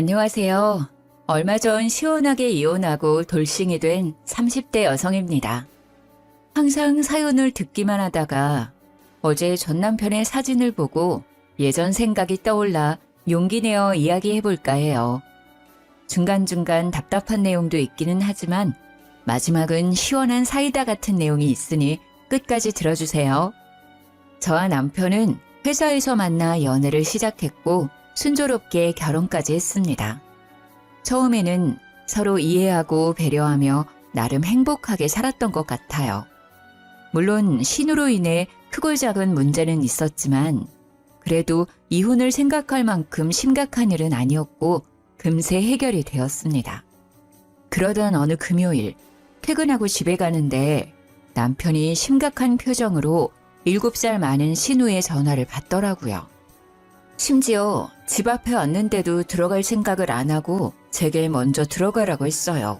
안녕하세요. 얼마 전 시원하게 이혼하고 돌싱이 된 30대 여성입니다. 항상 사연을 듣기만 하다가 어제 전 남편의 사진을 보고 예전 생각이 떠올라 용기 내어 이야기해볼까 해요. 중간중간 답답한 내용도 있기는 하지만 마지막은 시원한 사이다 같은 내용이 있으니 끝까지 들어주세요. 저와 남편은 회사에서 만나 연애를 시작했고 순조롭게 결혼까지 했습니다. 처음에는 서로 이해하고 배려하며 나름 행복하게 살았던 것 같아요. 물론 신우로 인해 크고 작은 문제는 있었지만 그래도 이혼을 생각할 만큼 심각한 일은 아니었고 금세 해결이 되었습니다. 그러던 어느 금요일 퇴근하고 집에 가는데 남편이 심각한 표정으로 7살 많은 신우의 전화를 받더라고요. 심지어 집 앞에 왔는데도 들어갈 생각을 안 하고 제게 먼저 들어가라고 했어요.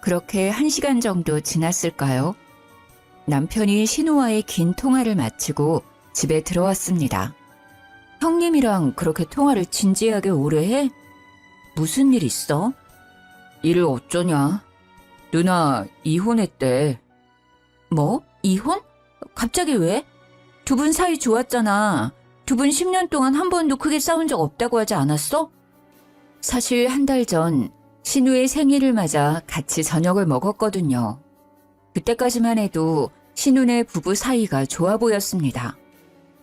그렇게 1시간 정도 지났을까요? 남편이 신우와의 긴 통화를 마치고 집에 들어왔습니다. 형님이랑 그렇게 통화를 진지하게 오래 해? 무슨 일 있어? 일을 어쩌냐? 누나 이혼했대. 뭐? 이혼? 갑자기 왜? 두 분 사이 좋았잖아. 두 분 10년 동안 한 번도 크게 싸운 적 없다고 하지 않았어? 사실 한 달 전 신우의 생일을 맞아 같이 저녁을 먹었거든요. 그때까지만 해도 신우네 부부 사이가 좋아 보였습니다.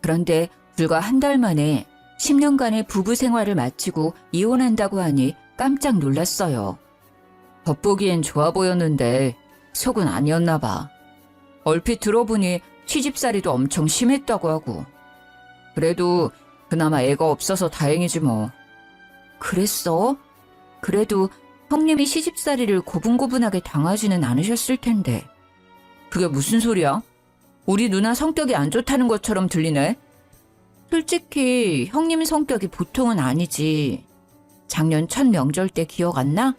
그런데 불과 한 달 만에 10년간의 부부 생활을 마치고 이혼한다고 하니 깜짝 놀랐어요. 겉보기엔 좋아 보였는데 속은 아니었나 봐. 얼핏 들어보니 시집살이도 엄청 심했다고 하고. 그래도 그나마 애가 없어서 다행이지 뭐. 그랬어? 그래도 형님이 시집살이를 고분고분하게 당하지는 않으셨을 텐데. 그게 무슨 소리야? 우리 누나 성격이 안 좋다는 것처럼 들리네? 솔직히 형님 성격이 보통은 아니지. 작년 첫 명절 때 기억 안 나?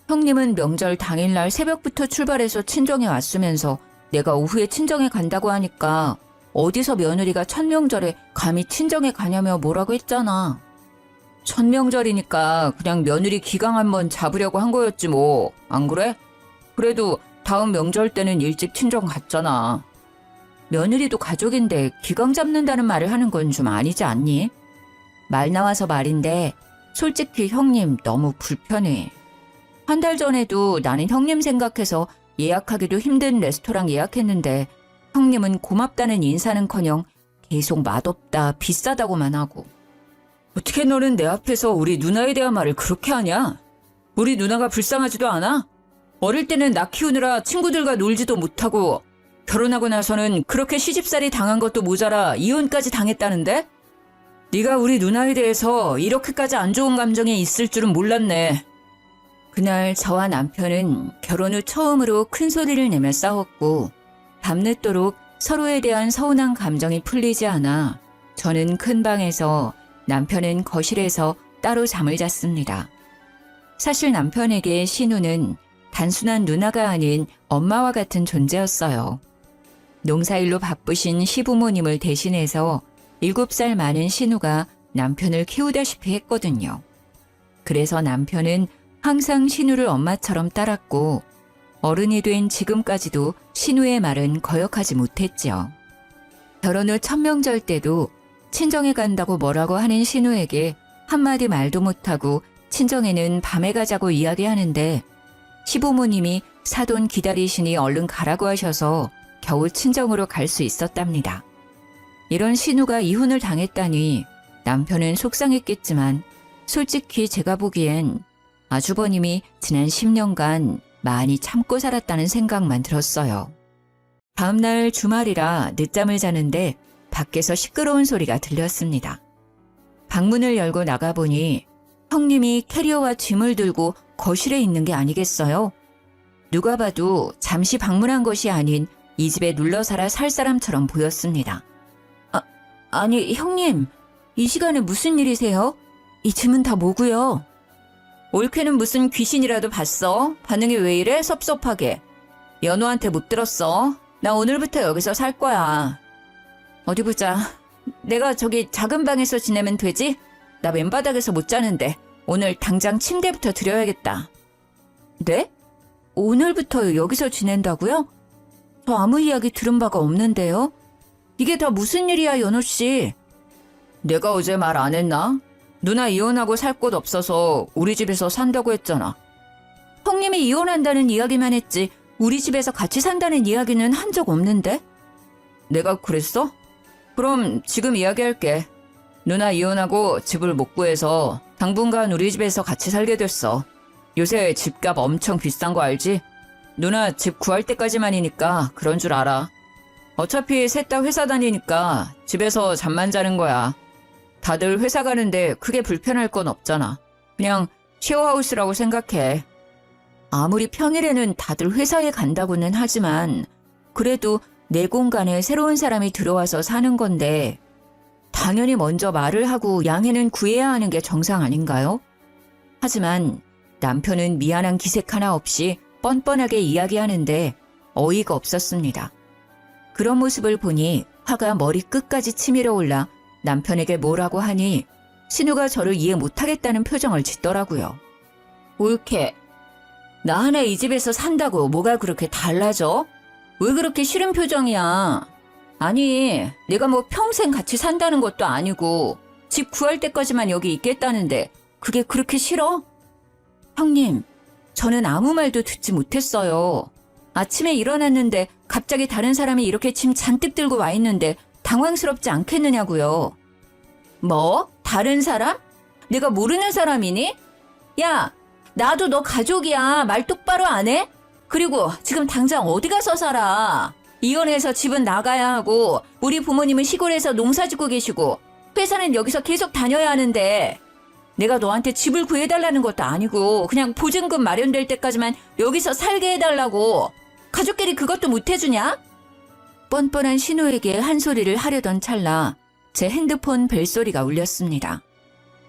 형님은 명절 당일날 새벽부터 출발해서 친정에 왔으면서 내가 오후에 친정에 간다고 하니까 어디서 며느리가 첫 명절에 감히 친정에 가냐며 뭐라고 했잖아. 첫 명절이니까 그냥 며느리 기강 한번 잡으려고 한 거였지 뭐. 안 그래? 그래도 다음 명절 때는 일찍 친정 갔잖아. 며느리도 가족인데 기강 잡는다는 말을 하는 건 좀 아니지 않니? 말 나와서 말인데 솔직히 형님 너무 불편해. 한 달 전에도 나는 형님 생각해서 예약하기도 힘든 레스토랑 예약했는데 형님은 고맙다는 인사는커녕 계속 맛없다, 비싸다고만 하고. 어떻게 너는 내 앞에서 우리 누나에 대한 말을 그렇게 하냐? 우리 누나가 불쌍하지도 않아? 어릴 때는 나 키우느라 친구들과 놀지도 못하고 결혼하고 나서는 그렇게 시집살이 당한 것도 모자라 이혼까지 당했다는데? 네가 우리 누나에 대해서 이렇게까지 안 좋은 감정이 있을 줄은 몰랐네. 그날 저와 남편은 결혼 후 처음으로 큰 소리를 내며 싸웠고 밤늦도록 서로에 대한 서운한 감정이 풀리지 않아 저는 큰 방에서 남편은 거실에서 따로 잠을 잤습니다. 사실 남편에게 신우는 단순한 누나가 아닌 엄마와 같은 존재였어요. 농사일로 바쁘신 시부모님을 대신해서 7살 많은 신우가 남편을 키우다시피 했거든요. 그래서 남편은 항상 신우를 엄마처럼 따랐고 어른이 된 지금까지도 신우의 말은 거역하지 못했죠. 결혼 후 첫 명절 때도 친정에 간다고 뭐라고 하는 신우에게 한마디 말도 못하고 친정에는 밤에 가자고 이야기하는데 시부모님이 사돈 기다리시니 얼른 가라고 하셔서 겨우 친정으로 갈 수 있었답니다. 이런 신우가 이혼을 당했다니 남편은 속상했겠지만 솔직히 제가 보기엔 아주버님이 지난 10년간 많이 참고 살았다는 생각만 들었어요. 다음날 주말이라 늦잠을 자는데 밖에서 시끄러운 소리가 들렸습니다. 방문을 열고 나가보니 형님이 캐리어와 짐을 들고 거실에 있는 게 아니겠어요? 누가 봐도 잠시 방문한 것이 아닌 이 집에 눌러 살아 살 사람처럼 보였습니다. 아니 형님, 이 시간에 무슨 일이세요? 이 짐은 다 뭐고요? 올케는 무슨 귀신이라도 봤어? 반응이 왜 이래? 섭섭하게. 연호한테 못 들었어. 나 오늘부터 여기서 살 거야. 어디 보자. 내가 저기 작은 방에서 지내면 되지? 나 맨바닥에서 못 자는데. 오늘 당장 침대부터 드려야겠다. 네? 오늘부터 여기서 지낸다고요? 저 아무 이야기 들은 바가 없는데요. 이게 다 무슨 일이야, 연호 씨? 내가 어제 말 안 했나? 누나 이혼하고 살 곳 없어서 우리 집에서 산다고 했잖아. 형님이 이혼한다는 이야기만 했지 우리 집에서 같이 산다는 이야기는 한 적 없는데? 내가 그랬어? 그럼 지금 이야기할게. 누나 이혼하고 집을 못 구해서 당분간 우리 집에서 같이 살게 됐어. 요새 집값 엄청 비싼 거 알지? 누나 집 구할 때까지만이니까 그런 줄 알아. 어차피 셋 다 회사 다니니까 집에서 잠만 자는 거야. 다들 회사 가는데 크게 불편할 건 없잖아. 그냥 쉐어하우스라고 생각해. 아무리 평일에는 다들 회사에 간다고는 하지만 그래도 내 공간에 새로운 사람이 들어와서 사는 건데 당연히 먼저 말을 하고 양해는 구해야 하는 게 정상 아닌가요? 하지만 남편은 미안한 기색 하나 없이 뻔뻔하게 이야기하는데 어이가 없었습니다. 그런 모습을 보니 화가 머리 끝까지 치밀어 올라 남편에게 뭐라고 하니 신우가 저를 이해 못하겠다는 표정을 짓더라고요. 옳게. 나 하나 이 집에서 산다고 뭐가 그렇게 달라져? 왜 그렇게 싫은 표정이야? 아니, 내가 뭐 평생 같이 산다는 것도 아니고 집 구할 때까지만 여기 있겠다는데 그게 그렇게 싫어? 형님, 저는 아무 말도 듣지 못했어요. 아침에 일어났는데 갑자기 다른 사람이 이렇게 짐 잔뜩 들고 와 있는데 당황스럽지 않겠느냐고요. 뭐? 다른 사람? 내가 모르는 사람이니? 야, 나도 너 가족이야. 말 똑바로 안 해? 그리고 지금 당장 어디 가서 살아? 이혼해서 집은 나가야 하고 우리 부모님은 시골에서 농사 짓고 계시고 회사는 여기서 계속 다녀야 하는데 내가 너한테 집을 구해달라는 것도 아니고 그냥 보증금 마련될 때까지만 여기서 살게 해달라고. 가족끼리 그것도 못 해주냐? 뻔뻔한 신우에게 한 소리를 하려던 찰나 제 핸드폰 벨소리가 울렸습니다.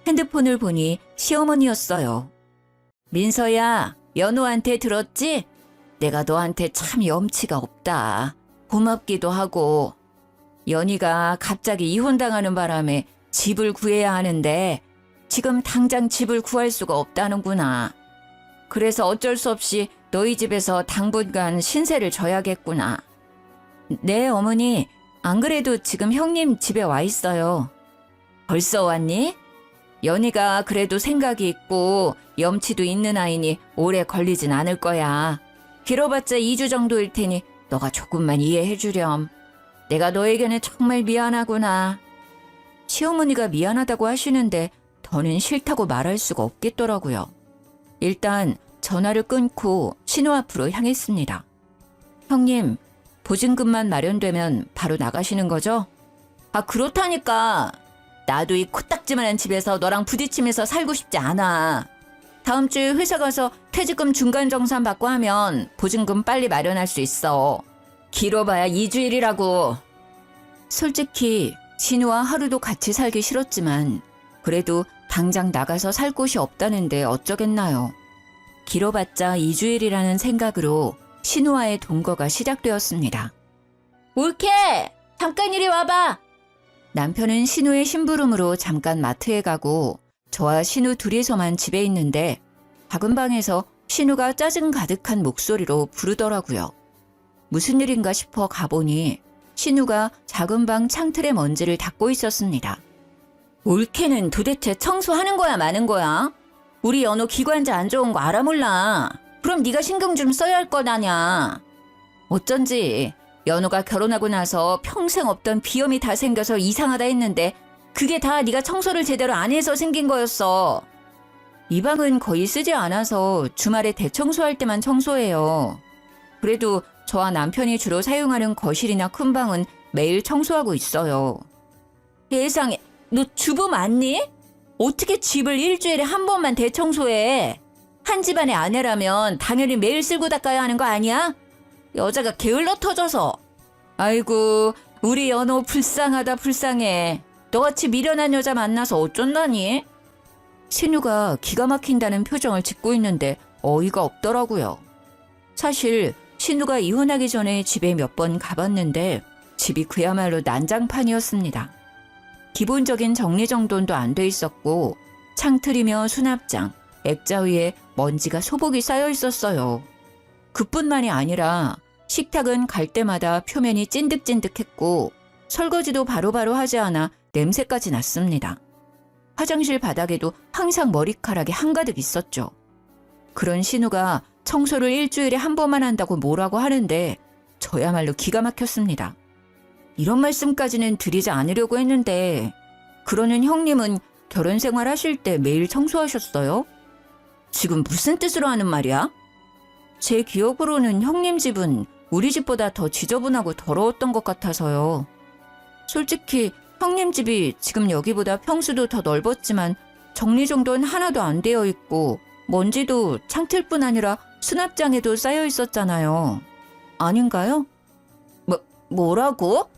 핸드폰을 보니 시어머니였어요. 민서야, 연우한테 들었지? 내가 너한테 참 염치가 없다. 고맙기도 하고. 연희가 갑자기 이혼당하는 바람에 집을 구해야 하는데 지금 당장 집을 구할 수가 없다는구나. 그래서 어쩔 수 없이 너희 집에서 당분간 신세를 져야겠구나. 네, 어머니. 안 그래도 지금 형님 집에 와 있어요. 벌써 왔니? 연희가 그래도 생각이 있고 염치도 있는 아이니 오래 걸리진 않을 거야. 길어봤자 2주 정도일 테니 너가 조금만 이해해 주렴. 내가 너에게는 정말 미안하구나. 시어머니가 미안하다고 하시는데 더는 싫다고 말할 수가 없겠더라고요. 일단 전화를 끊고 신우 앞으로 향했습니다. 형님, 보증금만 마련되면 바로 나가시는 거죠? 아, 그렇다니까. 나도 이 코딱지만한 집에서 너랑 부딪히면서 살고 싶지 않아. 다음 주에 회사 가서 퇴직금 중간 정산 받고 하면 보증금 빨리 마련할 수 있어. 길어봐야 2주일이라고. 솔직히 신우와 하루도 같이 살기 싫었지만 그래도 당장 나가서 살 곳이 없다는데 어쩌겠나요. 길어봤자 2주일이라는 생각으로 신우와의 동거가 시작되었습니다. 옳게! 잠깐 이리 와봐! 남편은 신우의 심부름으로 잠깐 마트에 가고 저와 신우 둘이서만 집에 있는데 작은 방에서 신우가 짜증 가득한 목소리로 부르더라고요. 무슨 일인가 싶어 가보니 신우가 작은 방 창틀에 먼지를 닦고 있었습니다. 올케는 도대체 청소하는 거야 마는 거야? 우리 연호 기관지 안 좋은 거 알아 몰라. 그럼 네가 신경 좀 써야 할 것 아냐. 어쩐지 연호가 결혼하고 나서 평생 없던 비염이 다 생겨서 이상하다 했는데 그게 다 네가 청소를 제대로 안 해서 생긴 거였어. 이 방은 거의 쓰지 않아서 주말에 대청소할 때만 청소해요. 그래도 저와 남편이 주로 사용하는 거실이나 큰 방은 매일 청소하고 있어요. 세상에, 너 주부 맞니? 어떻게 집을 일주일에 한 번만 대청소해? 한 집안의 아내라면 당연히 매일 쓸고 닦아야 하는 거 아니야? 여자가 게을러 터져서. 아이고, 우리 연호 불쌍하다 불쌍해. 너같이 미련한 여자 만나서 어쩐다니? 신우가 기가 막힌다는 표정을 짓고 있는데 어이가 없더라고요. 사실 신우가 이혼하기 전에 집에 몇 번 가봤는데 집이 그야말로 난장판이었습니다. 기본적인 정리정돈도 안 돼 있었고 창틀이며 수납장, 액자 위에 먼지가 소복이 쌓여 있었어요. 그뿐만이 아니라 식탁은 갈 때마다 표면이 찐득찐득했고 설거지도 바로바로 하지 않아 냄새까지 났습니다. 화장실 바닥에도 항상 머리카락이 한가득 있었죠. 그런 신우가 청소를 일주일에 한 번만 한다고 뭐라고 하는데 저야말로 기가 막혔습니다. 이런 말씀까지는 드리지 않으려고 했는데 그러는 형님은 결혼 생활 하실 때 매일 청소하셨어요? 지금 무슨 뜻으로 하는 말이야? 제 기억으로는 형님 집은 우리 집보다 더 지저분하고 더러웠던 것 같아서요. 솔직히 형님 집이 지금 여기보다 평수도 더 넓었지만 정리정돈 하나도 안 되어 있고 먼지도 창틀뿐 아니라 수납장에도 쌓여 있었잖아요. 아닌가요? 뭐라고?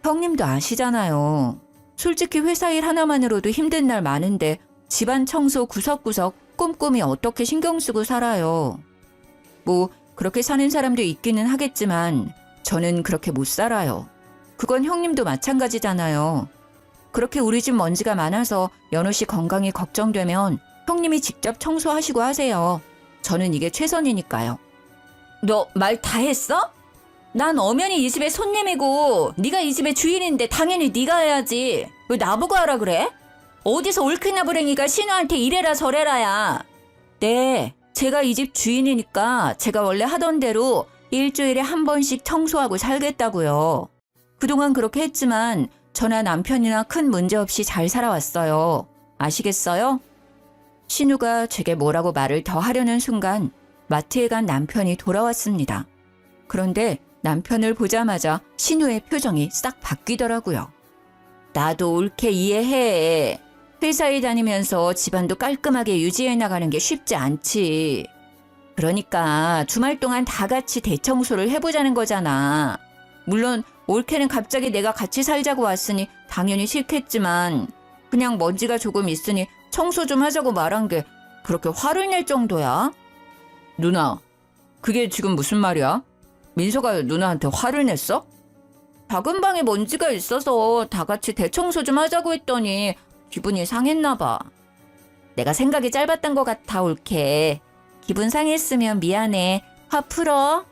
형님도 아시잖아요. 솔직히 회사 일 하나만으로도 힘든 날 많은데 집안 청소 구석구석 꼼꼼히 어떻게 신경 쓰고 살아요. 뭐 그렇게 사는 사람도 있기는 하겠지만 저는 그렇게 못 살아요. 그건 형님도 마찬가지잖아요. 그렇게 우리 집 먼지가 많아서 연호 씨 건강이 걱정되면 형님이 직접 청소하시고 하세요. 저는 이게 최선이니까요. 너 말 다 했어? 난 엄연히 이 집의 손님이고 네가 이 집의 주인인데 당연히 네가 해야지. 왜 나보고 하라 그래? 어디서 옳게나 불행이가 신우한테 이래라 저래라야. 네, 제가 이 집 주인이니까 제가 원래 하던 대로 일주일에 한 번씩 청소하고 살겠다고요. 그동안 그렇게 했지만 저나 남편이나 큰 문제 없이 잘 살아왔어요. 아시겠어요? 신우가 제게 뭐라고 말을 더 하려는 순간 마트에 간 남편이 돌아왔습니다. 그런데 남편을 보자마자 신우의 표정이 싹 바뀌더라고요. 나도 옳게 이해해. 회사에 다니면서 집안도 깔끔하게 유지해 나가는 게 쉽지 않지. 그러니까 주말 동안 다 같이 대청소를 해보자는 거잖아. 물론 올케는 갑자기 내가 같이 살자고 왔으니 당연히 싫겠지만 그냥 먼지가 조금 있으니 청소 좀 하자고 말한 게 그렇게 화를 낼 정도야? 누나, 그게 지금 무슨 말이야? 민서가 누나한테 화를 냈어? 작은 방에 먼지가 있어서 다 같이 대청소 좀 하자고 했더니 기분이 상했나 봐. 내가 생각이 짧았던 것 같아, 올케. 기분 상했으면 미안해. 화 풀어.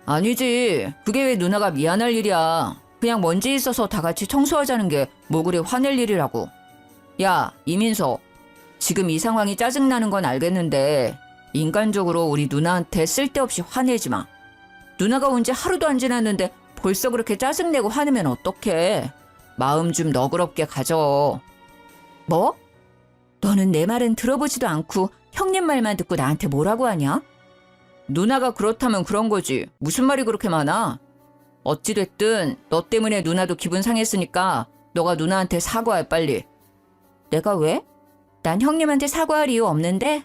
아니지. 그게 왜 누나가 미안할 일이야. 그냥 먼지 있어서 다 같이 청소하자는 게 뭐 그리 화낼 일이라고. 야, 이민서. 지금 이 상황이 짜증나는 건 알겠는데 인간적으로 우리 누나한테 쓸데없이 화내지 마. 누나가 온 지 하루도 안 지났는데 벌써 그렇게 짜증내고 화내면 어떡해. 마음 좀 너그럽게 가져. 뭐? 너는 내 말은 들어보지도 않고 형님 말만 듣고 나한테 뭐라고 하냐? 누나가 그렇다면 그런 거지. 무슨 말이 그렇게 많아? 어찌됐든 너 때문에 누나도 기분 상했으니까 너가 누나한테 사과해 빨리. 내가 왜? 난 형님한테 사과할 이유 없는데?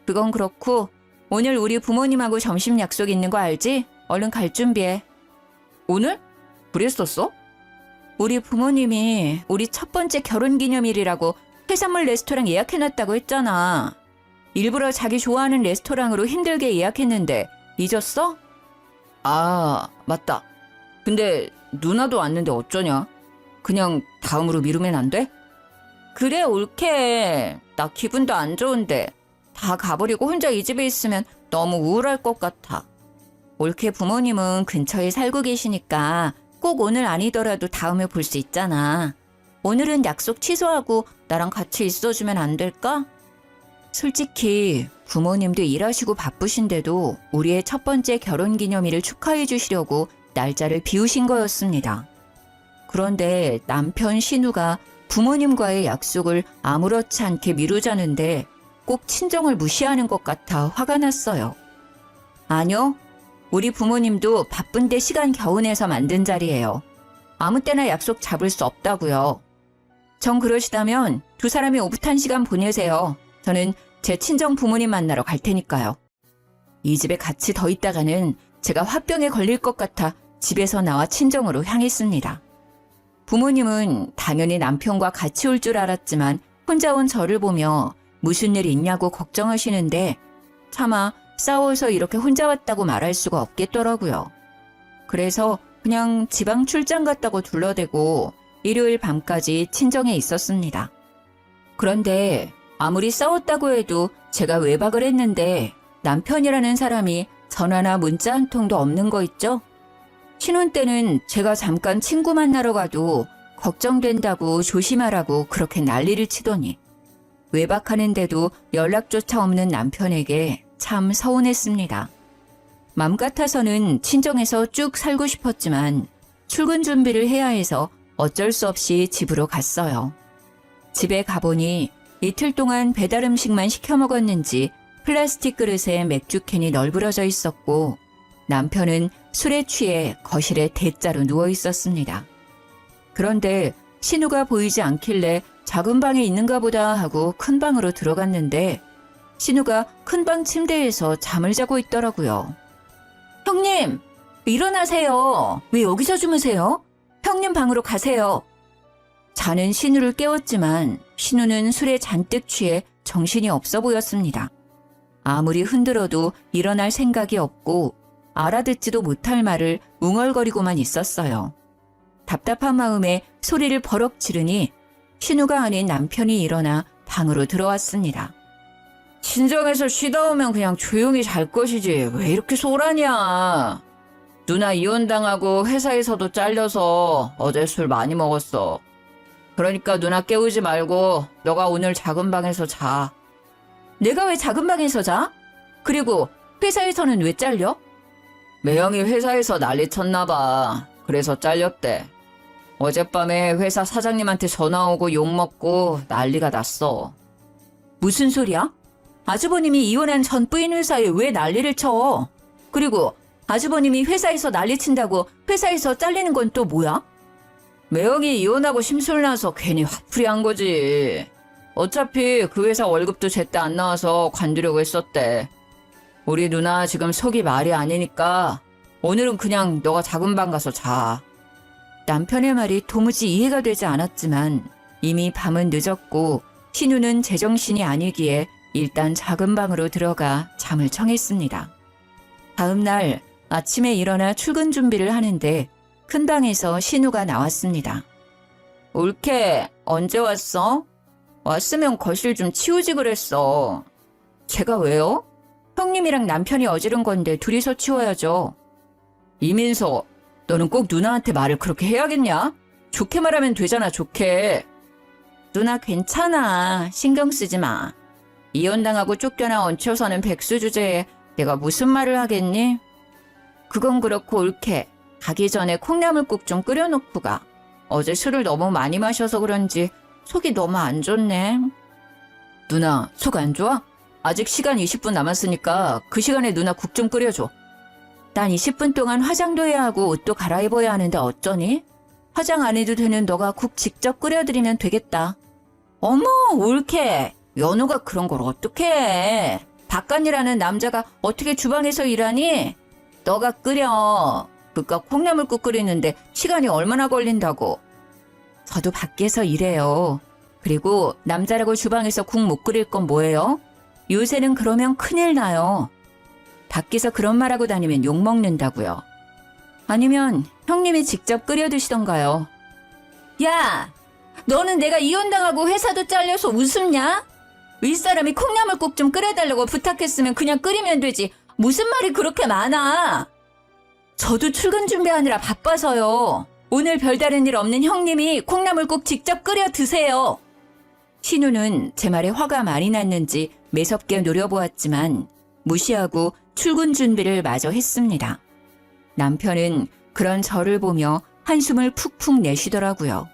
그건 그렇고 오늘 우리 부모님하고 점심 약속 있는 거 알지? 얼른 갈 준비해. 오늘? 그랬었어? 우리 부모님이 우리 첫 번째 결혼기념일이라고 해산물 레스토랑 예약해놨다고 했잖아. 일부러 자기 좋아하는 레스토랑으로 힘들게 예약했는데 잊었어? 아, 맞다. 근데 누나도 왔는데 어쩌냐? 그냥 다음으로 미루면 안 돼? 그래, 옳게. 나 기분도 안 좋은데 다 가버리고 혼자 이 집에 있으면 너무 우울할 것 같아. 옳게 부모님은 근처에 살고 계시니까 꼭 오늘 아니더라도 다음에 볼 수 있잖아. 오늘은 약속 취소하고 나랑 같이 있어주면 안 될까? 솔직히 부모님도 일하시고 바쁘신데도 우리의 첫 번째 결혼기념일을 축하해 주시려고 날짜를 비우신 거였습니다. 그런데 남편 신우가 부모님과의 약속을 아무렇지 않게 미루자는데 꼭 친정을 무시하는 것 같아 화가 났어요. 아니요. 우리 부모님도 바쁜데 시간 겨우 내서 만든 자리예요. 아무 때나 약속 잡을 수 없다고요. 정 그러시다면 두 사람이 오붓한 시간 보내세요. 저는 제 친정 부모님 만나러 갈 테니까요. 이 집에 같이 더 있다가는 제가 화병에 걸릴 것 같아 집에서 나와 친정으로 향했습니다. 부모님은 당연히 남편과 같이 올 줄 알았지만 혼자 온 저를 보며 무슨 일 있냐고 걱정하시는데 차마 싸워서 이렇게 혼자 왔다고 말할 수가 없겠더라고요. 그래서 그냥 지방 출장 갔다고 둘러대고 일요일 밤까지 친정에 있었습니다. 그런데 아무리 싸웠다고 해도 제가 외박을 했는데 남편이라는 사람이 전화나 문자 한 통도 없는 거 있죠? 신혼 때는 제가 잠깐 친구 만나러 가도 걱정된다고 조심하라고 그렇게 난리를 치더니 외박하는데도 연락조차 없는 남편에게 참 서운했습니다. 맘 같아서는 친정에서 쭉 살고 싶었지만 출근 준비를 해야 해서 어쩔 수 없이 집으로 갔어요. 집에 가보니 이틀 동안 배달 음식만 시켜 먹었는지 플라스틱 그릇에 맥주캔이 널브러져 있었고 남편은 술에 취해 거실에 대자로 누워 있었습니다. 그런데 신우가 보이지 않길래 작은 방에 있는가 보다 하고 큰 방으로 들어갔는데 신우가 큰 방 침대에서 잠을 자고 있더라고요. 형님, 일어나세요. 왜 여기서 주무세요? 형님 방으로 가세요. 자는 신우를 깨웠지만 신우는 술에 잔뜩 취해 정신이 없어 보였습니다. 아무리 흔들어도 일어날 생각이 없고 알아듣지도 못할 말을 웅얼거리고만 있었어요. 답답한 마음에 소리를 버럭 지르니 신우가 아닌 남편이 일어나 방으로 들어왔습니다. 친정에서 쉬다 오면 그냥 조용히 잘 것이지 왜 이렇게 소란이야. 누나 이혼당하고 회사에서도 잘려서 어제 술 많이 먹었어. 그러니까 누나 깨우지 말고 너가 오늘 작은 방에서 자. 내가 왜 작은 방에서 자? 그리고 회사에서는 왜 잘려? 매형이 회사에서 난리 쳤나 봐. 그래서 잘렸대. 어젯밤에 회사 사장님한테 전화 오고 욕먹고 난리가 났어. 무슨 소리야? 아주버님이 이혼한 전 부인 회사에 왜 난리를 쳐? 그리고 아주버님이 회사에서 난리 친다고 회사에서 잘리는 건 또 뭐야? 매형이 이혼하고 심술나서 괜히 화풀이 한 거지. 어차피 그 회사 월급도 제때 안 나와서 관두려고 했었대. 우리 누나 지금 속이 말이 아니니까 오늘은 그냥 너가 작은 방 가서 자. 남편의 말이 도무지 이해가 되지 않았지만 이미 밤은 늦었고 신우는 제정신이 아니기에 일단 작은 방으로 들어가 잠을 청했습니다. 다음 날 아침에 일어나 출근 준비를 하는데 큰 방에서 신우가 나왔습니다. 올케, 언제 왔어? 왔으면 거실 좀 치우지 그랬어. 제가 왜요? 형님이랑 남편이 어지른 건데 둘이서 치워야죠. 이민서, 너는 꼭 누나한테 말을 그렇게 해야겠냐? 좋게 말하면 되잖아, 좋게. 누나 괜찮아. 신경 쓰지 마. 이혼당하고 쫓겨나 얹혀서는 백수 주제에 내가 무슨 말을 하겠니? 그건 그렇고 올케. 가기 전에 콩나물국 좀 끓여놓고 가. 어제 술을 너무 많이 마셔서 그런지 속이 너무 안 좋네. 누나, 속 안 좋아? 아직 시간 20분 남았으니까 그 시간에 누나 국 좀 끓여줘. 난 20분 동안 화장도 해야 하고 옷도 갈아입어야 하는데 어쩌니? 화장 안 해도 되는 너가 국 직접 끓여드리면 되겠다. 어머, 올케. 연우가 그런 걸 어떻게 해? 박간이라는 남자가 어떻게 주방에서 일하니? 너가 끓여. 그깟 콩나물국 끓이는데 시간이 얼마나 걸린다고. 저도 밖에서 일해요. 그리고 남자라고 주방에서 국 못 끓일 건 뭐예요? 요새는 그러면 큰일 나요. 밖에서 그런 말하고 다니면 욕먹는다고요. 아니면 형님이 직접 끓여 드시던가요. 야! 너는 내가 이혼당하고 회사도 잘려서 웃음냐? 윗사람이 콩나물국 좀 끓여달라고 부탁했으면 그냥 끓이면 되지. 무슨 말이 그렇게 많아? 저도 출근 준비하느라 바빠서요. 오늘 별다른 일 없는 형님이 콩나물국 직접 끓여 드세요. 신우는 제 말에 화가 많이 났는지 매섭게 노려보았지만 무시하고 출근 준비를 마저 했습니다. 남편은 그런 저를 보며 한숨을 푹푹 내쉬더라고요.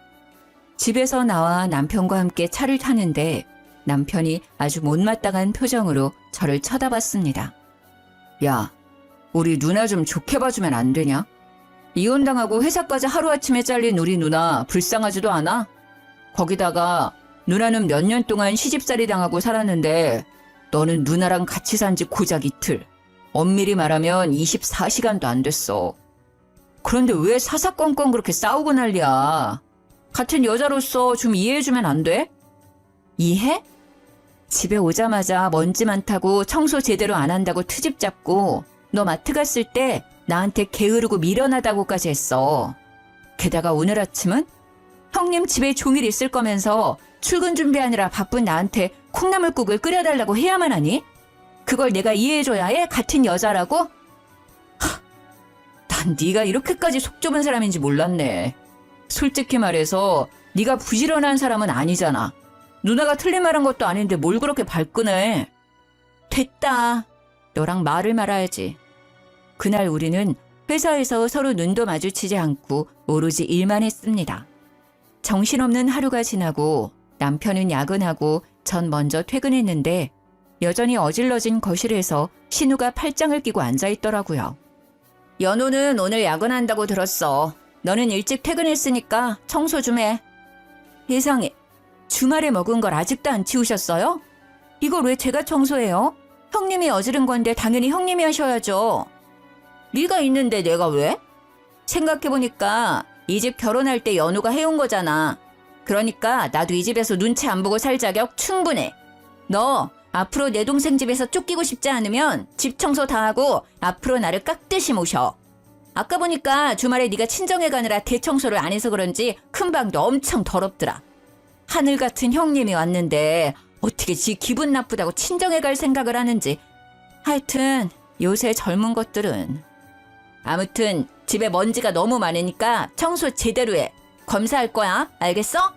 집에서 나와 남편과 함께 차를 타는데 남편이 아주 못마땅한 표정으로 저를 쳐다봤습니다. 야, 우리 누나 좀 좋게 봐주면 안 되냐? 이혼당하고 회사까지 하루아침에 잘린 우리 누나 불쌍하지도 않아? 거기다가 누나는 몇 년 동안 시집살이 당하고 살았는데 너는 누나랑 같이 산 지 고작 이틀. 엄밀히 말하면 24시간도 안 됐어. 그런데 왜 사사건건 그렇게 싸우고 난리야? 같은 여자로서 좀 이해해주면 안 돼? 이해? 집에 오자마자 먼지 많다고 청소 제대로 안 한다고 트집 잡고 너 마트 갔을 때 나한테 게으르고 미련하다고까지 했어. 게다가 오늘 아침은? 형님 집에 종일 있을 거면서 출근 준비하느라 바쁜 나한테 콩나물국을 끓여달라고 해야만 하니? 그걸 내가 이해해줘야 해? 같은 여자라고? 난 네가 이렇게까지 속 좁은 사람인지 몰랐네. 솔직히 말해서 네가 부지런한 사람은 아니잖아. 누나가 틀린 말한 것도 아닌데 뭘 그렇게 발끈해. 됐다. 너랑 말을 말아야지. 그날 우리는 회사에서 서로 눈도 마주치지 않고 오로지 일만 했습니다. 정신없는 하루가 지나고 남편은 야근하고 전 먼저 퇴근했는데 여전히 어질러진 거실에서 신우가 팔짱을 끼고 앉아있더라고요. 연우는 오늘 야근한다고 들었어. 너는 일찍 퇴근했으니까 청소 좀 해. 세상에, 주말에 먹은 걸 아직도 안 치우셨어요? 이걸 왜 제가 청소해요? 형님이 어지른 건데 당연히 형님이 하셔야죠. 네가 있는데 내가 왜? 생각해보니까 이 집 결혼할 때 연우가 해온 거잖아. 그러니까 나도 이 집에서 눈치 안 보고 살 자격 충분해. 너 앞으로 내 동생 집에서 쫓기고 싶지 않으면 집 청소 다 하고 앞으로 나를 깍듯이 모셔. 아까 보니까 주말에 네가 친정에 가느라 대청소를 안 해서 그런지 큰 방도 엄청 더럽더라. 하늘 같은 형님이 왔는데 어떻게 지 기분 나쁘다고 친정에 갈 생각을 하는지. 하여튼 요새 젊은 것들은. 아무튼 집에 먼지가 너무 많으니까 청소 제대로 해. 검사할 거야. 알겠어?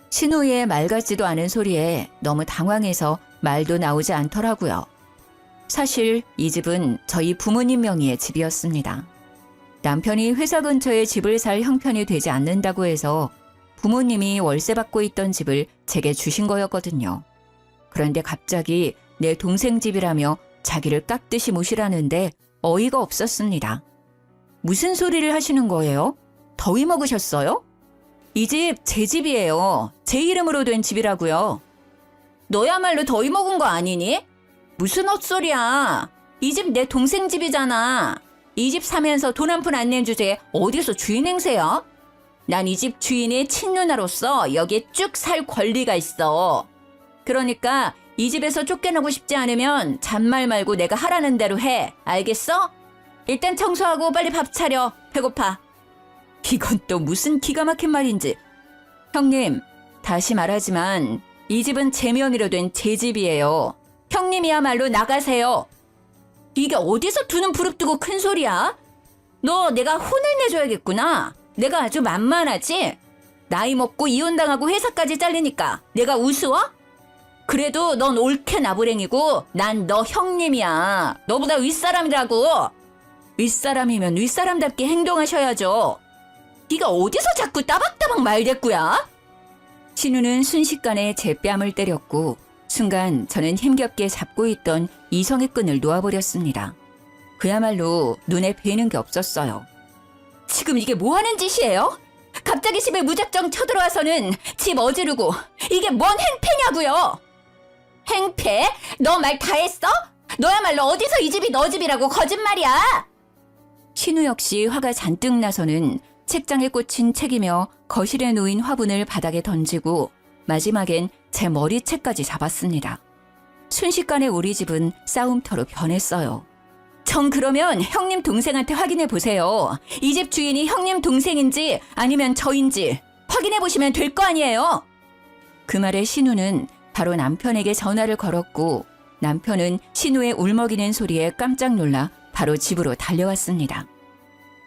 신우이의 말 같지도 않은 소리에 너무 당황해서 말도 나오지 않더라고요. 사실 이 집은 저희 부모님 명의의 집이었습니다. 남편이 회사 근처에 집을 살 형편이 되지 않는다고 해서 부모님이 월세 받고 있던 집을 제게 주신 거였거든요. 그런데 갑자기 내 동생 집이라며 자기를 깍듯이 모시라는데 어이가 없었습니다. 무슨 소리를 하시는 거예요? 더위 먹으셨어요? 이 집 제 집이에요. 제 이름으로 된 집이라고요. 너야말로 더위 먹은 거 아니니? 무슨 헛소리야. 이 집 내 동생 집이잖아. 이 집 사면서 돈 한 푼 안 낸 주제에 어디서 주인 행세야? 난 이 집 주인의 친누나로서 여기에 쭉 살 권리가 있어. 그러니까 이 집에서 쫓겨나고 싶지 않으면 잔말 말고 내가 하라는 대로 해. 알겠어? 일단 청소하고 빨리 밥 차려. 배고파. 이건 또 무슨 기가 막힌 말인지. 형님, 다시 말하지만 이 집은 제 명의로 된 제 집이에요. 형님이야말로 나가세요. 이게 어디서 두 눈 부릅뜨고 큰 소리야? 너 내가 혼을 내줘야겠구나. 내가 아주 만만하지? 나이 먹고 이혼당하고 회사까지 잘리니까 내가 우스워? 그래도 넌 옳게 나부랭이고 난 너 형님이야. 너보다 윗사람이라고. 윗사람이면 윗사람답게 행동하셔야죠. 네가 어디서 자꾸 따박따박 말대꾸야? 신우는 순식간에 제 뺨을 때렸고 순간 저는 힘겹게 잡고 있던 이성의 끈을 놓아버렸습니다. 그야말로 눈에 뵈는 게 없었어요. 지금 이게 뭐 하는 짓이에요? 갑자기 집에 무작정 쳐들어와서는 집 어지르고 이게 뭔 행패냐고요? 행패? 너 말 다 했어? 너야말로 어디서 이 집이 너 집이라고 거짓말이야? 신우 역시 화가 잔뜩 나서는 책장에 꽂힌 책이며 거실에 놓인 화분을 바닥에 던지고 마지막엔 제 머리채까지 잡았습니다. 순식간에 우리 집은 싸움터로 변했어요. 전 그러면 형님 동생한테 확인해 보세요. 이 집 주인이 형님 동생인지 아니면 저인지 확인해 보시면 될 거 아니에요. 그 말에 신우는 바로 남편에게 전화를 걸었고 남편은 신우의 울먹이는 소리에 깜짝 놀라 바로 집으로 달려왔습니다.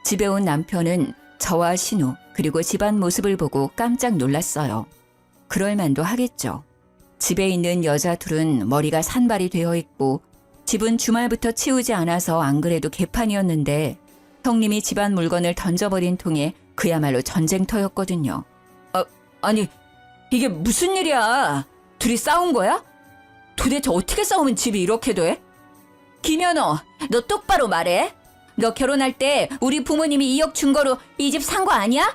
집에 온 남편은 저와 신우 그리고 집안 모습을 보고 깜짝 놀랐어요. 그럴 만도 하겠죠. 집에 있는 여자 둘은 머리가 산발이 되어 있고 집은 주말부터 치우지 않아서 안 그래도 개판이었는데 형님이 집안 물건을 던져버린 통에 그야말로 전쟁터였거든요. 아니 이게 무슨 일이야? 둘이 싸운 거야? 도대체 어떻게 싸우면 집이 이렇게 돼? 김연호, 너 똑바로 말해. 너 결혼할 때 우리 부모님이 2억 준 거로 이 집 산 거 아니야?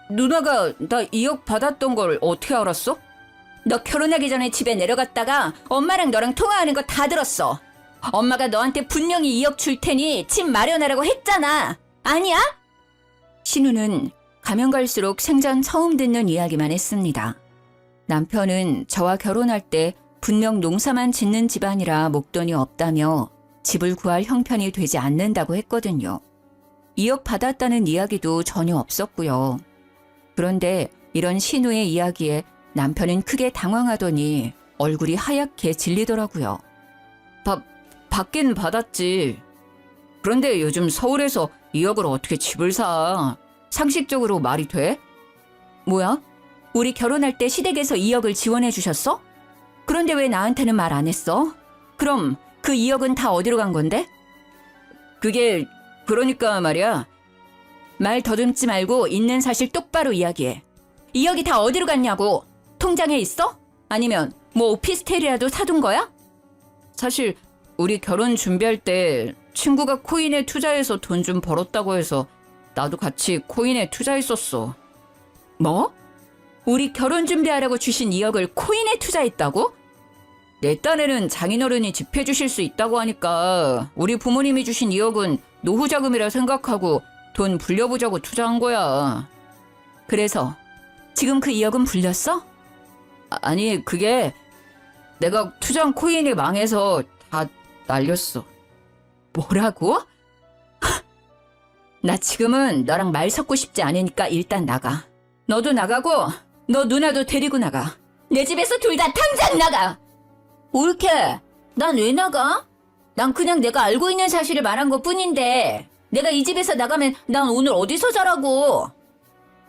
누나가 나 2억 받았던 걸 어떻게 알았어? 너 결혼하기 전에 집에 내려갔다가 엄마랑 너랑 통화하는 거 다 들었어. 엄마가 너한테 분명히 2억 줄 테니 집 마련하라고 했잖아. 아니야? 신우는 가면 갈수록 생전 처음 듣는 이야기만 했습니다. 남편은 저와 결혼할 때 분명 농사만 짓는 집안이라 목돈이 없다며 집을 구할 형편이 되지 않는다고 했거든요. 2억 받았다는 이야기도 전혀 없었고요. 그런데 이런 신우의 이야기에 남편은 크게 당황하더니 얼굴이 하얗게 질리더라고요. 받긴 받았지. 그런데 요즘 서울에서 2억을 어떻게 집을 사? 상식적으로 말이 돼? 뭐야? 우리 결혼할 때 시댁에서 2억을 지원해 주셨어? 그런데 왜 나한테는 말 안 했어? 그럼 그 2억은 다 어디로 간 건데? 그게 그러니까 말이야. 말 더듬지 말고 있는 사실 똑바로 이야기해. 2억이 다 어디로 갔냐고. 통장에 있어? 아니면 뭐 오피스텔이라도 사둔 거야? 사실 우리 결혼 준비할 때 친구가 코인에 투자해서 돈 좀 벌었다고 해서 나도 같이 코인에 투자했었어. 뭐? 우리 결혼 준비하라고 주신 2억을 코인에 투자했다고? 내 딴에는 장인어른이 집 해주실 수 있다고 하니까 우리 부모님이 주신 2억은 노후 자금이라 생각하고 돈 불려보자고 투자한 거야. 그래서 지금 그 2억은 불렸어? 아니 그게 내가 투자한 코인이 망해서 다 날렸어. 뭐라고? 나 지금은 너랑 말 섞고 싶지 않으니까 일단 나가. 너도 나가고 너 누나도 데리고 나가. 내 집에서 둘 다 당장 나가. 옳게. 난 왜 나가? 난 그냥 내가 알고 있는 사실을 말한 것 뿐인데 내가 이 집에서 나가면 난 오늘 어디서 자라고.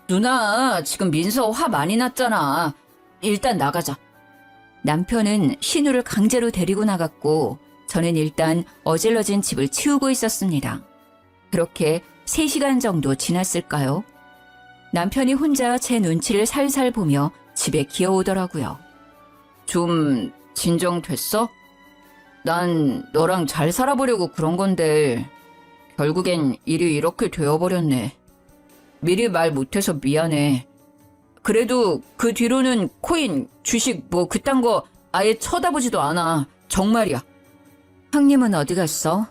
누나 지금 민서 화 많이 났잖아. 일단 나가자. 남편은 신우를 강제로 데리고 나갔고 저는 일단 어질러진 집을 치우고 있었습니다. 그렇게 3시간 정도 지났을까요? 남편이 혼자 제 눈치를 살살 보며 집에 기어오더라고요. 좀 진정됐어? 난 너랑 잘 살아보려고 그런 건데 결국엔 일이 이렇게 되어버렸네. 미리 말 못해서 미안해. 그래도 그 뒤로는 코인, 주식 뭐 그딴 거 아예 쳐다보지도 않아. 정말이야. 형님은 어디 갔어?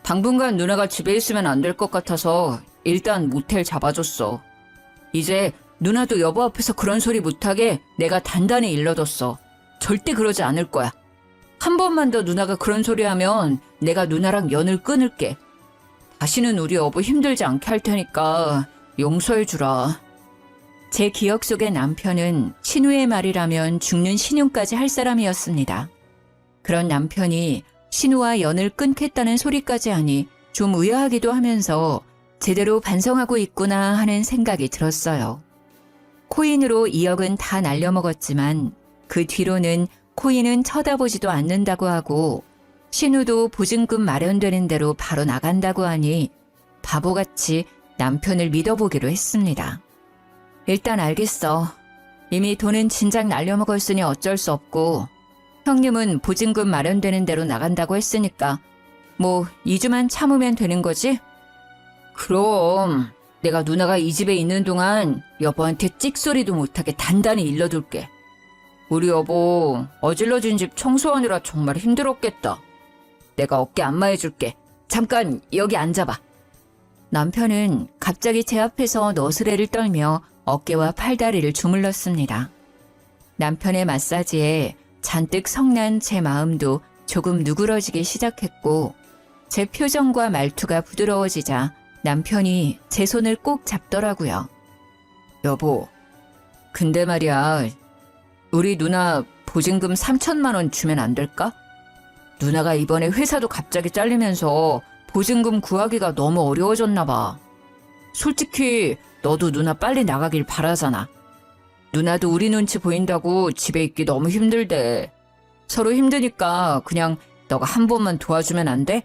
당분간 누나가 집에 있으면 안 될 것 같아서 일단 모텔 잡아줬어. 이제 누나도 여보 앞에서 그런 소리 못하게 내가 단단히 일러뒀어. 절대 그러지 않을 거야. 한 번만 더 누나가 그런 소리 하면 내가 누나랑 연을 끊을게. 다시는 우리 여보 힘들지 않게 할 테니까 용서해주라. 제 기억 속의 남편은 신우의 말이라면 죽는 신용까지 할 사람이었습니다. 그런 남편이 신우와 연을 끊겠다는 소리까지 하니 좀 의아하기도 하면서 제대로 반성하고 있구나 하는 생각이 들었어요. 코인으로 2억은 다 날려먹었지만 그 뒤로는 코인은 쳐다보지도 않는다고 하고 신우도 보증금 마련되는 대로 바로 나간다고 하니 바보같이 남편을 믿어보기로 했습니다. 일단 알겠어. 이미 돈은 진작 날려먹었으니 어쩔 수 없고 형님은 보증금 마련되는 대로 나간다고 했으니까 뭐 2주만 참으면 되는 거지? 그럼 내가 누나가 이 집에 있는 동안 여보한테 찍소리도 못하게 단단히 일러둘게. 우리 여보 어질러진 집 청소하느라 정말 힘들었겠다. 내가 어깨 안마해줄게. 잠깐 여기 앉아봐. 남편은 갑자기 제 앞에서 너스레를 떨며 어깨와 팔다리를 주물렀습니다. 남편의 마사지에 잔뜩 성난 제 마음도 조금 누그러지기 시작했고 제 표정과 말투가 부드러워지자 남편이 제 손을 꼭 잡더라고요. 여보, 근데 말이야, 우리 누나 보증금 3천만 원 주면 안 될까? 누나가 이번에 회사도 갑자기 잘리면서 보증금 구하기가 너무 어려워졌나 봐. 솔직히 너도 누나 빨리 나가길 바라잖아. 누나도 우리 눈치 보인다고 집에 있기 너무 힘들대. 서로 힘드니까 그냥 너가 한 번만 도와주면 안 돼?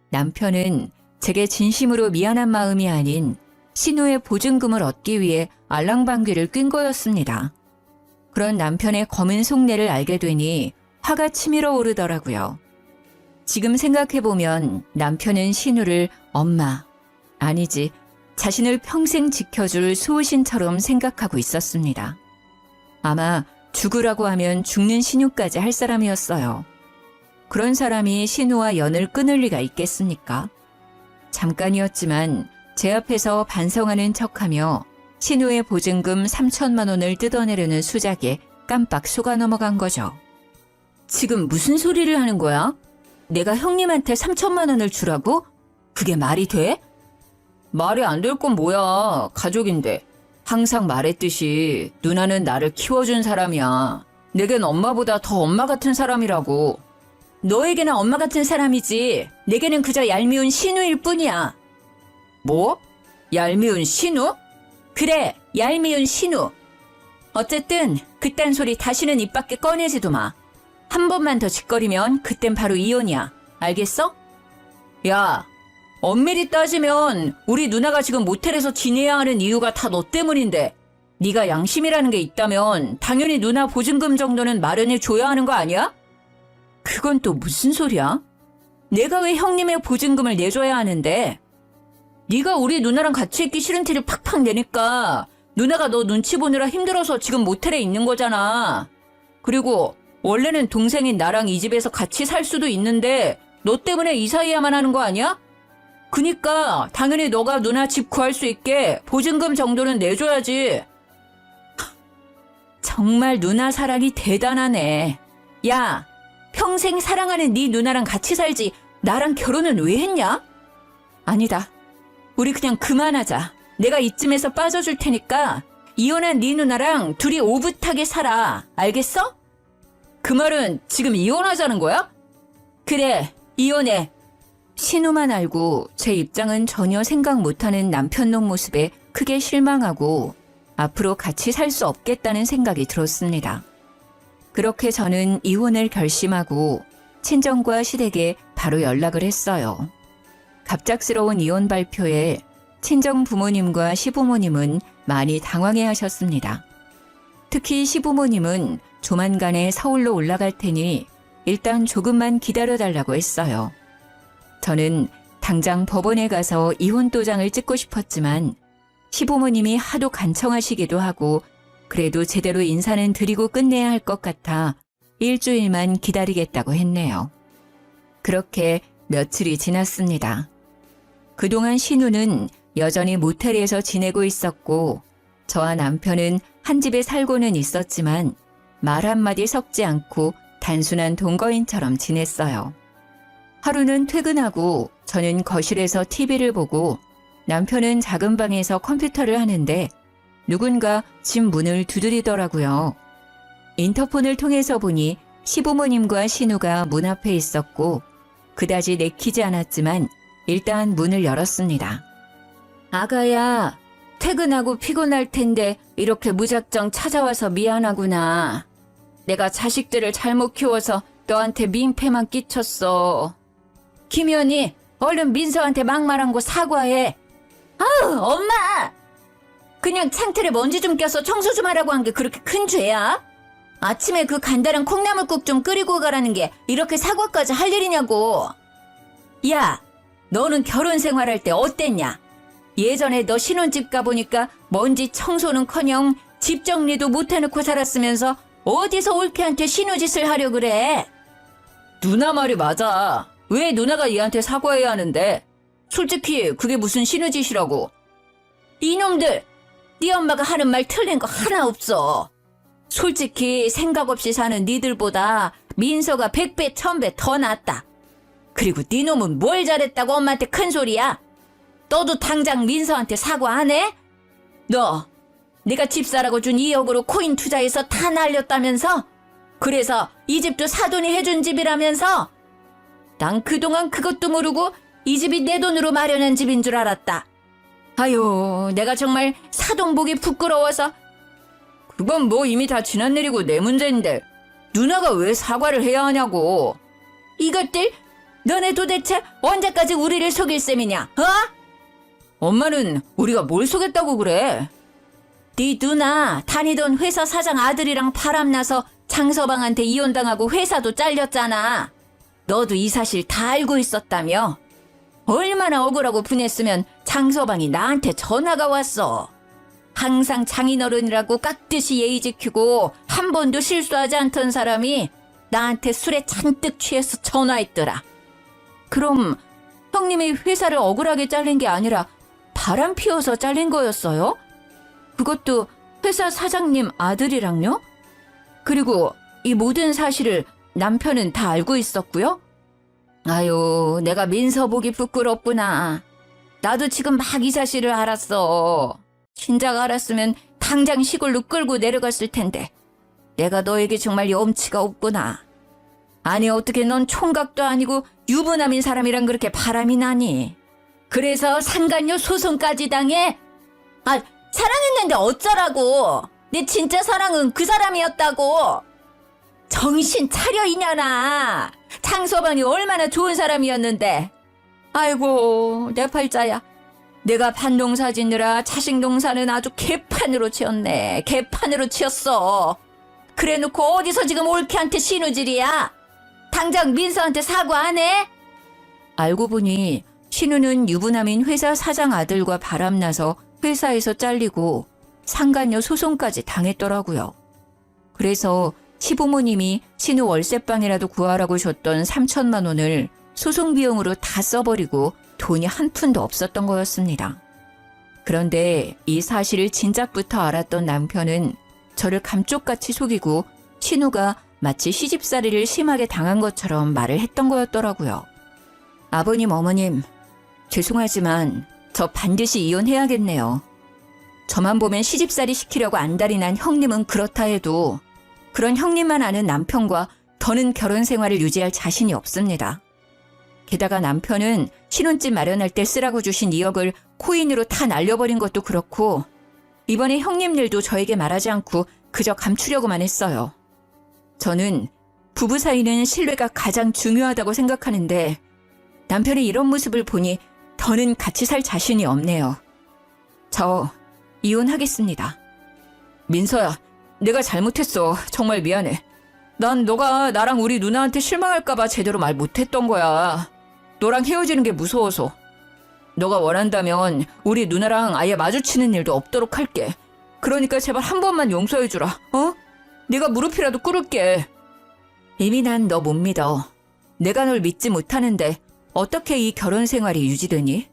남편은 제게 진심으로 미안한 마음이 아닌 신우의 보증금을 얻기 위해 알랑방귀를 낀 거였습니다. 그런 남편의 검은 속내를 알게 되니 화가 치밀어 오르더라고요. 지금 생각해보면 남편은 신우를 엄마, 아니지, 자신을 평생 지켜줄 수호신처럼 생각하고 있었습니다. 아마 죽으라고 하면 죽는 신우까지 할 사람이었어요. 그런 사람이 신우와 연을 끊을 리가 있겠습니까? 잠깐이었지만 제 앞에서 반성하는 척하며 신우의 보증금 3천만 원을 뜯어내려는 수작에 깜빡 속아 넘어간 거죠. 지금 무슨 소리를 하는 거야? 내가 형님한테 3천만 원을 주라고? 그게 말이 돼? 말이 안 될 건 뭐야. 가족인데. 항상 말했듯이 누나는 나를 키워준 사람이야. 내겐 엄마보다 더 엄마 같은 사람이라고. 너에게는 엄마 같은 사람이지. 내게는 그저 얄미운 신우일 뿐이야. 뭐? 얄미운 신우? 그래, 얄미운 신우. 어쨌든 그딴 소리 다시는 입 밖에 꺼내지도 마. 한 번만 더 짓거리면 그땐 바로 이혼이야. 알겠어? 야, 엄밀히 따지면 우리 누나가 지금 모텔에서 지내야 하는 이유가 다 너 때문인데 네가 양심이라는 게 있다면 당연히 누나 보증금 정도는 마련해 줘야 하는 거 아니야? 그건 또 무슨 소리야? 내가 왜 형님의 보증금을 내줘야 하는데? 네가 우리 누나랑 같이 있기 싫은 티를 팍팍 내니까 누나가 너 눈치 보느라 힘들어서 지금 모텔에 있는 거잖아. 그리고 원래는 동생인 나랑 이 집에서 같이 살 수도 있는데 너 때문에 이사해야만 하는 거 아니야? 그니까 당연히 너가 누나 집 구할 수 있게 보증금 정도는 내줘야지. 정말 누나 사랑이 대단하네. 야, 평생 사랑하는 네 누나랑 같이 살지 나랑 결혼은 왜 했냐? 아니다. 우리 그냥 그만하자. 내가 이쯤에서 빠져줄 테니까 이혼한 네 누나랑 둘이 오붓하게 살아. 알겠어? 그 말은 지금 이혼하자는 거야? 그래, 이혼해. 신우만 알고 제 입장은 전혀 생각 못하는 남편놈 모습에 크게 실망하고 앞으로 같이 살 수 없겠다는 생각이 들었습니다. 그렇게 저는 이혼을 결심하고 친정과 시댁에 바로 연락을 했어요. 갑작스러운 이혼 발표에 친정 부모님과 시부모님은 많이 당황해 하셨습니다. 특히 시부모님은 조만간에 서울로 올라갈 테니 일단 조금만 기다려달라고 했어요. 저는 당장 법원에 가서 이혼 도장을 찍고 싶었지만 시부모님이 하도 간청하시기도 하고 그래도 제대로 인사는 드리고 끝내야 할 것 같아 일주일만 기다리겠다고 했네요. 그렇게 며칠이 지났습니다. 그동안 신우는 여전히 모텔에서 지내고 있었고 저와 남편은 한 집에 살고는 있었지만 말 한마디 섞지 않고 단순한 동거인처럼 지냈어요. 하루는 퇴근하고 저는 거실에서 TV를 보고 남편은 작은 방에서 컴퓨터를 하는데 누군가 집 문을 두드리더라고요. 인터폰을 통해서 보니 시부모님과 신우가 문 앞에 있었고 그다지 내키지 않았지만 일단 문을 열었습니다. 아가야, 퇴근하고 피곤할 텐데 이렇게 무작정 찾아와서 미안하구나. 내가 자식들을 잘못 키워서 너한테 민폐만 끼쳤어. 김연희, 얼른 민서한테 막말한 거 사과해. 아우, 엄마! 그냥 창틀에 먼지 좀 껴서 청소 좀 하라고 한 게 그렇게 큰 죄야? 아침에 그 간단한 콩나물국 좀 끓이고 가라는 게 이렇게 사과까지 할 일이냐고. 야, 너는 결혼 생활할 때 어땠냐? 예전에 너 신혼집 가보니까 먼지 청소는커녕 집 정리도 못 해놓고 살았으면서 어디서 올케한테 신우짓을 하려 그래? 누나 말이 맞아. 왜 누나가 얘한테 사과해야 하는데? 솔직히 그게 무슨 신우짓이라고. 이놈들! 네 엄마가 하는 말 틀린 거 하나 없어. 솔직히 생각 없이 사는 니들보다 민서가 100배 1000배 더 낫다. 그리고 네 놈은 뭘 잘했다고 엄마한테 큰 소리야? 너도 당장 민서한테 사과 안 해? 너 내가 집 사라고 준 2억으로 코인 투자해서 다 날렸다면서? 그래서 이 집도 사돈이 해준 집이라면서? 난 그동안 그것도 모르고 이 집이 내 돈으로 마련한 집인 줄 알았다. 아유, 내가 정말 사돈 보기 부끄러워서. 그건 뭐 이미 다 지난 일이고 내 문제인데 누나가 왜 사과를 해야 하냐고. 이것들, 너네 도대체 언제까지 우리를 속일 셈이냐, 어? 엄마는 우리가 뭘 속였다고 그래? 네 누나 다니던 회사 사장 아들이랑 바람나서 장서방한테 이혼당하고 회사도 잘렸잖아. 너도 이 사실 다 알고 있었다며? 얼마나 억울하고 분했으면 장서방이 나한테 전화가 왔어. 항상 장인어른이라고 깍듯이 예의 지키고 한 번도 실수하지 않던 사람이 나한테 술에 잔뜩 취해서 전화했더라. 그럼 형님이 회사를 억울하게 잘린 게 아니라 바람 피워서 잘린 거였어요? 그것도 회사 사장님 아들이랑요? 그리고 이 모든 사실을 남편은 다 알고 있었고요? 아유, 내가 민서 보기 부끄럽구나. 나도 지금 막 이 사실을 알았어. 진작 알았으면 당장 시골로 끌고 내려갔을 텐데. 내가 너에게 정말 염치가 없구나. 아니 어떻게 넌 총각도 아니고 유부남인 사람이랑 그렇게 바람이 나니? 그래서 상간녀 소송까지 당해? 아, 사랑했는데 어쩌라고. 내 진짜 사랑은 그 사람이었다고. 정신 차려 이년아. 장서방이 얼마나 좋은 사람이었는데. 아이고 내 팔자야. 내가 반농사 짓느라 자식 농사는 아주 개판으로 치었네. 개판으로 치었어. 그래놓고 어디서 지금 올케한테 신우질이야? 당장 민서한테 사과 안 해? 알고 보니 신우는 유부남인 회사 사장 아들과 바람나서 회사에서 잘리고 상간녀 소송까지 당했더라고요. 그래서 시부모님이 신우 월세방이라도 구하라고 줬던 3천만 원을 소송 비용으로 다 써버리고 돈이 한 푼도 없었던 거였습니다. 그런데 이 사실을 진작부터 알았던 남편은 저를 감쪽같이 속이고 신우가 마치 시집살이를 심하게 당한 것처럼 말을 했던 거였더라고요. 아버님, 어머님, 죄송하지만 저 반드시 이혼해야겠네요. 저만 보면 시집살이 시키려고 안달이 난 형님은 그렇다 해도 그런 형님만 아는 남편과 더는 결혼 생활을 유지할 자신이 없습니다. 게다가 남편은 신혼집 마련할 때 쓰라고 주신 2억을 코인으로 다 날려버린 것도 그렇고 이번에 형님 일도 저에게 말하지 않고 그저 감추려고만 했어요. 저는 부부 사이는 신뢰가 가장 중요하다고 생각하는데 남편의 이런 모습을 보니 더는 같이 살 자신이 없네요. 저 이혼하겠습니다. 민서야, 내가 잘못했어. 정말 미안해. 난 너가 나랑 우리 누나한테 실망할까봐 제대로 말 못했던 거야. 너랑 헤어지는 게 무서워서. 너가 원한다면 우리 누나랑 아예 마주치는 일도 없도록 할게. 그러니까 제발 한 번만 용서해주라. 어? 네가 무릎이라도 꿇을게. 이미 난 너 못 믿어. 내가 널 믿지 못하는데 어떻게 이 결혼 생활이 유지되니?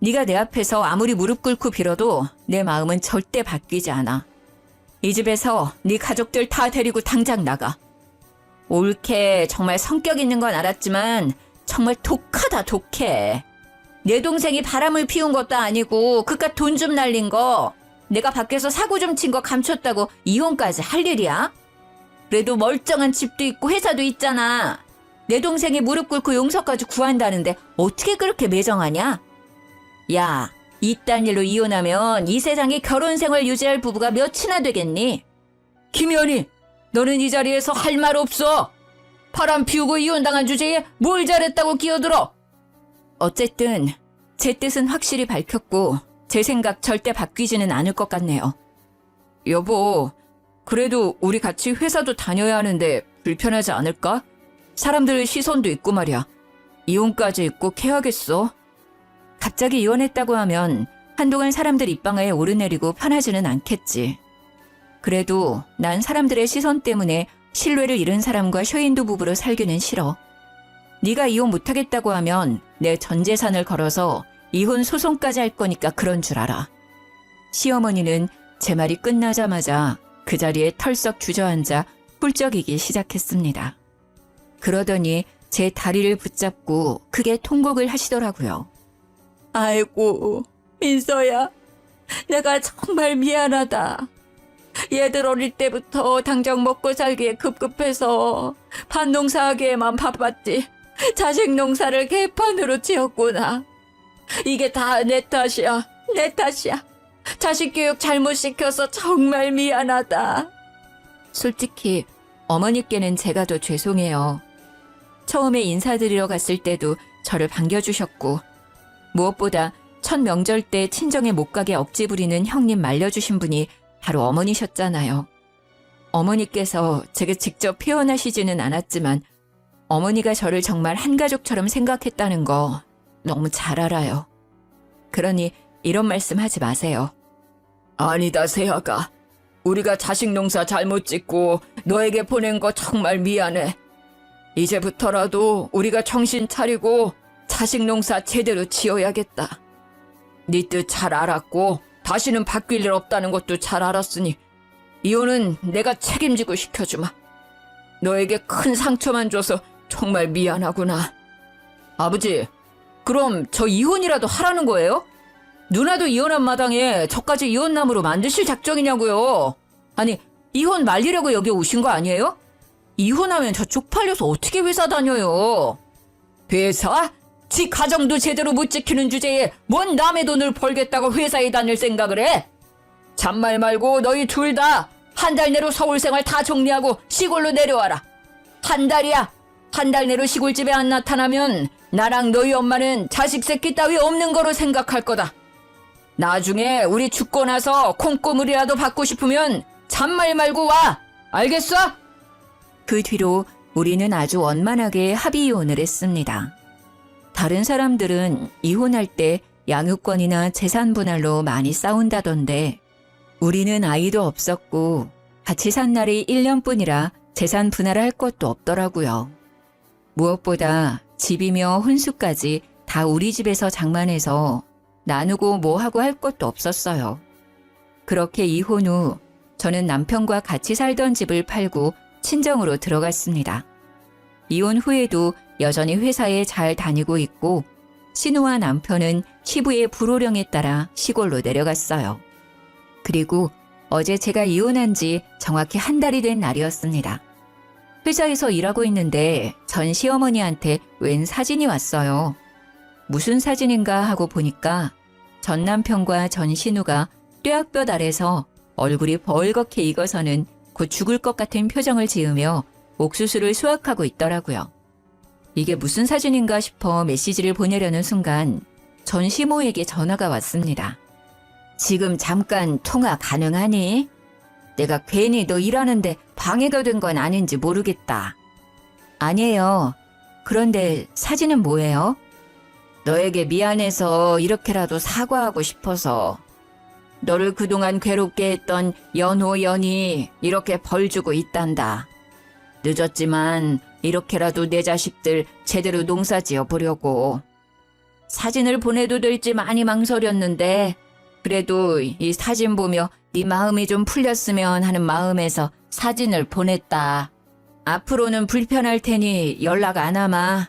네가 내 앞에서 아무리 무릎 꿇고 빌어도 내 마음은 절대 바뀌지 않아. 이 집에서 네 가족들 다 데리고 당장 나가. 옳게 정말 성격 있는 건 알았지만 정말 독하다 독해. 내 동생이 바람을 피운 것도 아니고 그깟 돈 좀 날린 거 내가 밖에서 사고 좀 친 거 감췄다고 이혼까지 할 일이야? 그래도 멀쩡한 집도 있고 회사도 있잖아. 내 동생이 무릎 꿇고 용서까지 구한다는데 어떻게 그렇게 매정하냐? 야, 이딴 일로 이혼하면 이 세상에 결혼 생활 유지할 부부가 몇이나 되겠니? 김연희, 너는 이 자리에서 할 말 없어. 바람 피우고 이혼당한 주제에 뭘 잘했다고 끼어들어. 어쨌든 제 뜻은 확실히 밝혔고 제 생각 절대 바뀌지는 않을 것 같네요. 여보, 그래도 우리 같이 회사도 다녀야 하는데 불편하지 않을까? 사람들 시선도 있고 말이야. 이혼까지 꼭 해야겠어? 갑자기 이혼했다고 하면 한동안 사람들 입방아에 오르내리고 편하지는 않겠지. 그래도 난 사람들의 시선 때문에 신뢰를 잃은 사람과 쇼윈도 부부로 살기는 싫어. 네가 이혼 못하겠다고 하면 내 전 재산을 걸어서 이혼 소송까지 할 거니까 그런 줄 알아. 시어머니는 제 말이 끝나자마자 그 자리에 털썩 주저앉아 훌쩍이기 시작했습니다. 그러더니 제 다리를 붙잡고 크게 통곡을 하시더라고요. 아이고, 민서야, 내가 정말 미안하다. 얘들 어릴 때부터 당장 먹고 살기에 급급해서 밭농사하기에만 바빴지 자식 농사를 개판으로 지었구나. 이게 다 내 탓이야. 내 탓이야. 자식 교육 잘못 시켜서 정말 미안하다. 솔직히 어머니께는 제가 더 죄송해요. 처음에 인사드리러 갔을 때도 저를 반겨주셨고 무엇보다 첫 명절 때 친정에 못 가게 억지 부리는 형님 말려주신 분이 바로 어머니셨잖아요. 어머니께서 제게 직접 표현하시지는 않았지만 어머니가 저를 정말 한 가족처럼 생각했다는 거 너무 잘 알아요. 그러니 이런 말씀 하지 마세요. 아니다, 세아가. 우리가 자식 농사 잘못 짓고 너에게 보낸 거 정말 미안해. 이제부터라도 우리가 정신 차리고 자식 농사 제대로 지어야겠다. 네 뜻 잘 알았고 다시는 바뀔 일 없다는 것도 잘 알았으니 이혼은 내가 책임지고 시켜주마. 너에게 큰 상처만 줘서 정말 미안하구나. 아버지, 그럼 저 이혼이라도 하라는 거예요? 누나도 이혼한 마당에 저까지 이혼남으로 만드실 작정이냐고요. 아니, 이혼 말리려고 여기 오신 거 아니에요? 이혼하면 저 쪽팔려서 어떻게 회사 다녀요? 회사? 지 가정도 제대로 못 지키는 주제에 뭔 남의 돈을 벌겠다고 회사에 다닐 생각을 해? 잔말 말고 너희 둘 다 한 달 내로 서울 생활 다 정리하고 시골로 내려와라. 한 달이야. 한 달 내로 시골집에 안 나타나면 나랑 너희 엄마는 자식 새끼 따위 없는 거로 생각할 거다. 나중에 우리 죽고 나서 콩고물이라도 받고 싶으면 잔말 말고 와. 알겠어? 그 뒤로 우리는 아주 원만하게 합의 이혼을 했습니다. 다른 사람들은 이혼할 때 양육권이나 재산 분할로 많이 싸운다던데 우리는 아이도 없었고 같이 산 날이 1년뿐이라 재산 분할할 것도 없더라고요. 무엇보다 집이며 혼수까지 다 우리 집에서 장만해서 나누고 뭐하고 할 것도 없었어요. 그렇게 이혼 후 저는 남편과 같이 살던 집을 팔고 친정으로 들어갔습니다. 이혼 후에도 여전히 회사에 잘 다니고 있고 신우와 남편은 시부의 불호령에 따라 시골로 내려갔어요. 그리고 어제 제가 이혼한 지 정확히 한 달이 된 날이었습니다. 회사에서 일하고 있는데 전 시어머니한테 웬 사진이 왔어요. 무슨 사진인가 하고 보니까 전 남편과 전 신우가 뙤약볕 아래서 얼굴이 벌겋게 익어서는 곧 죽을 것 같은 표정을 지으며 옥수수를 수확하고 있더라고요. 이게 무슨 사진인가 싶어 메시지를 보내려는 순간 전 시모에게 전화가 왔습니다. 지금 잠깐 통화 가능하니? 내가 괜히 너 일하는데 방해가 된 건 아닌지 모르겠다. 아니에요. 그런데 사진은 뭐예요? 너에게 미안해서 이렇게라도 사과하고 싶어서. 너를 그동안 괴롭게 했던 연호 연이 이렇게 벌 주고 있단다. 늦었지만 이렇게라도 내 자식들 제대로 농사지어 보려고. 사진을 보내도 될지 많이 망설였는데 그래도 이 사진 보며 네 마음이 좀 풀렸으면 하는 마음에서 사진을 보냈다. 앞으로는 불편할 테니 연락 안 하마.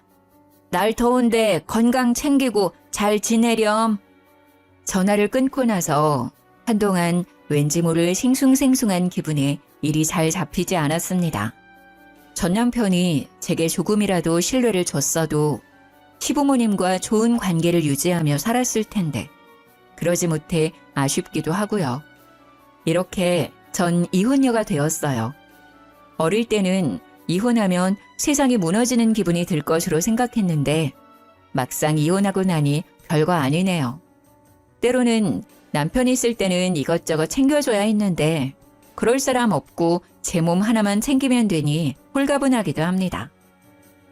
날 더운데 건강 챙기고 잘 지내렴. 전화를 끊고 나서 한동안 왠지 모를 싱숭생숭한 기분에 일이 잘 잡히지 않았습니다. 전 남편이 제게 조금이라도 신뢰를 줬어도 시부모님과 좋은 관계를 유지하며 살았을 텐데 그러지 못해 아쉽기도 하고요. 이렇게 전 이혼녀가 되었어요. 어릴 때는 이혼하면 세상이 무너지는 기분이 들 것으로 생각했는데 막상 이혼하고 나니 별거 아니네요. 때로는 남편이 있을 때는 이것저것 챙겨줘야 했는데 그럴 사람 없고 제 몸 하나만 챙기면 되니 홀가분하기도 합니다.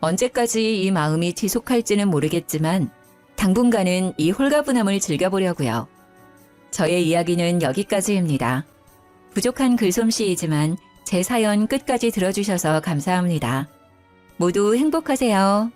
언제까지 이 마음이 지속할지는 모르겠지만 당분간은 이 홀가분함을 즐겨보려고요. 저의 이야기는 여기까지입니다. 부족한 글솜씨이지만 제 사연 끝까지 들어주셔서 감사합니다. 모두 행복하세요.